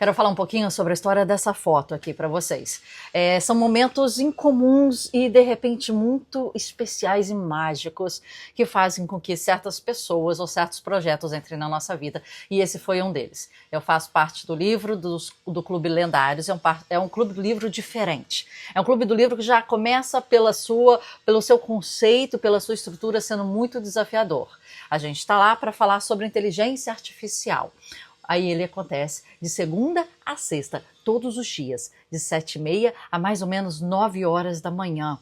Quero falar um pouquinho sobre a história dessa foto aqui para vocês. São momentos incomuns e, de repente, muito especiais e mágicos que fazem com que certas pessoas ou certos projetos entrem na nossa vida, e esse foi um deles. Eu faço parte do livro do Clube Lendários, é um clube do livro diferente. É um clube do livro que já começa pelo seu conceito, pela sua estrutura sendo muito desafiador. A gente está lá para falar sobre inteligência artificial. Aí ele acontece de segunda a sexta, todos os dias, de 7h30 a mais ou menos 9 horas da manhã.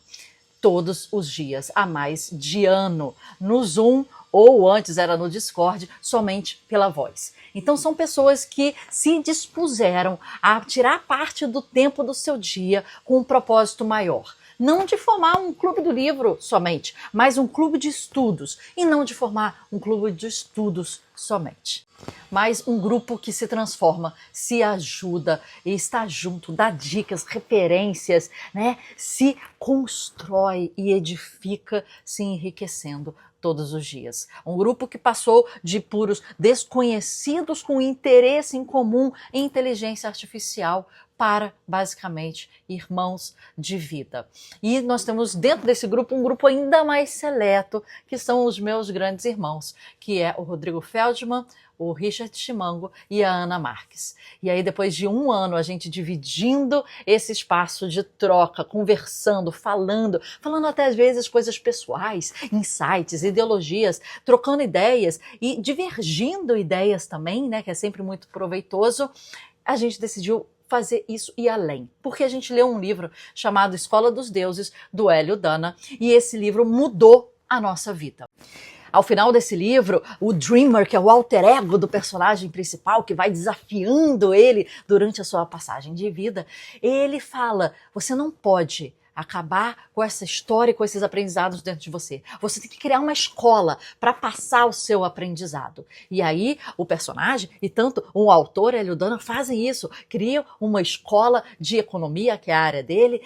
Todos os dias, há mais de ano, no Zoom, ou antes era no Discord, somente pela voz. Então são pessoas que se dispuseram a tirar parte do tempo do seu dia com um propósito maior. Não de formar um clube do livro somente, mas um clube de estudos. E não de formar um clube de estudos somente, mas um grupo que se transforma, se ajuda, está junto, dá dicas, referências, né? Se constrói e edifica, se enriquecendo todos os dias. Um grupo que passou de puros desconhecidos com interesse em comum em inteligência artificial para, basicamente, irmãos de vida. E nós temos dentro desse grupo um grupo ainda mais seleto, que são os meus grandes irmãos, que é o Rodrigo Feldman, o Richard Chimango e a Ana Marques. E aí, depois de um ano, a gente dividindo esse espaço de troca, conversando, falando até às vezes coisas pessoais, insights, ideologias, trocando ideias e divergindo ideias também, né, que é sempre muito proveitoso, a gente decidiu fazer isso e além, porque a gente leu um livro chamado Escola dos Deuses, do Hélio Dana, e esse livro mudou a nossa vida. Ao final desse livro, o Dreamer, que é o alter ego do personagem principal, que vai desafiando ele durante a sua passagem de vida, ele fala: você não pode acabar com essa história e com esses aprendizados dentro de você. Você tem que criar uma escola para passar o seu aprendizado. E aí, o personagem e tanto o autor, Hélio Dana, fazem isso. Criam uma escola de economia, que é a área dele,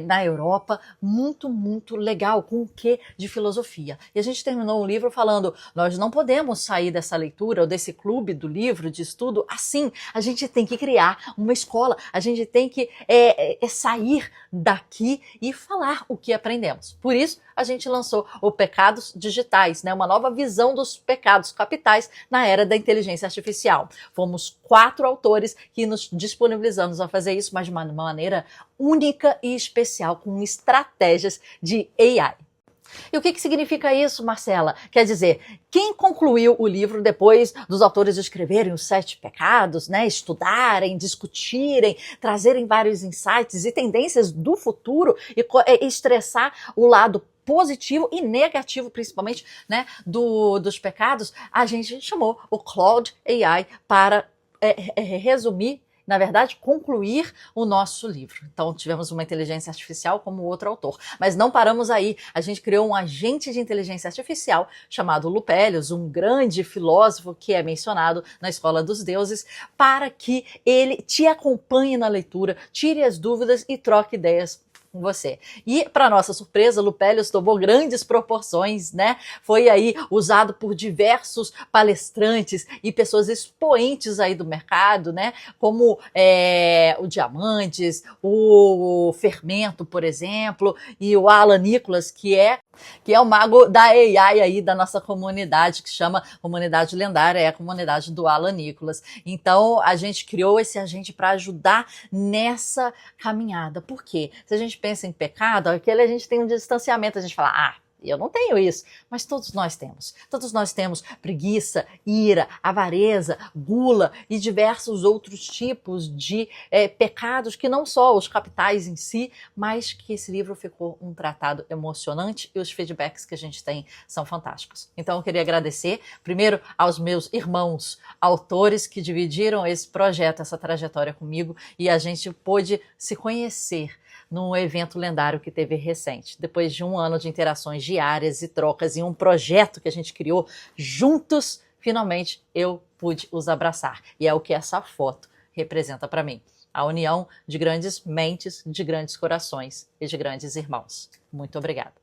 na Europa, muito, muito legal, com o quê de filosofia. E a gente terminou o livro falando: nós não podemos sair dessa leitura ou desse clube do livro de estudo assim. A gente tem que criar uma escola, a gente tem que sair daqui e falar o que aprendemos. Por isso, a gente lançou o Pecados Digitais, né? Uma nova visão dos pecados capitais na era da inteligência artificial. Fomos 4 autores que nos disponibilizamos a fazer isso, mas de uma maneira única e especial, com estratégias de AI. E o que significa isso, Marcela? Quer dizer, quem concluiu o livro depois dos autores escreverem os 7 pecados, né, estudarem, discutirem, trazerem vários insights e tendências do futuro e estressar o lado positivo e negativo, principalmente, né, dos pecados, a gente chamou o Claude AI para resumir, na verdade, concluir o nosso livro. Então, tivemos uma inteligência artificial como outro autor. Mas não paramos aí. A gente criou um agente de inteligência artificial chamado Lupélios, um grande filósofo que é mencionado na Escola dos Deuses, para que ele te acompanhe na leitura, tire as dúvidas e troque ideias com você. E, para nossa surpresa, Lupélios tomou grandes proporções, né? Foi aí usado por diversos palestrantes e pessoas expoentes aí do mercado, né? Como o Diamantes, o Fermento, por exemplo, e o Alan Nicholas, que é o mago da AI aí da nossa comunidade, que chama Comunidade Lendária, é a comunidade do Alan Nicholas. Então, a gente criou esse agente para ajudar nessa caminhada. Por quê? Se a gente pensa em pecado, aquele a gente tem um distanciamento, a gente fala: eu não tenho isso, mas todos nós temos. Todos nós temos preguiça, ira, avareza, gula e diversos outros tipos de pecados que não só os capitais em si, mas que esse livro ficou um tratado emocionante e os feedbacks que a gente tem são fantásticos. Então eu queria agradecer primeiro aos meus irmãos autores que dividiram esse projeto, essa trajetória comigo, e a gente pôde se conhecer num evento lendário que teve recente. Depois de um ano de interações diárias e trocas em um projeto que a gente criou juntos, finalmente eu pude os abraçar. E é o que essa foto representa para mim. A união de grandes mentes, de grandes corações e de grandes irmãos. Muito obrigada.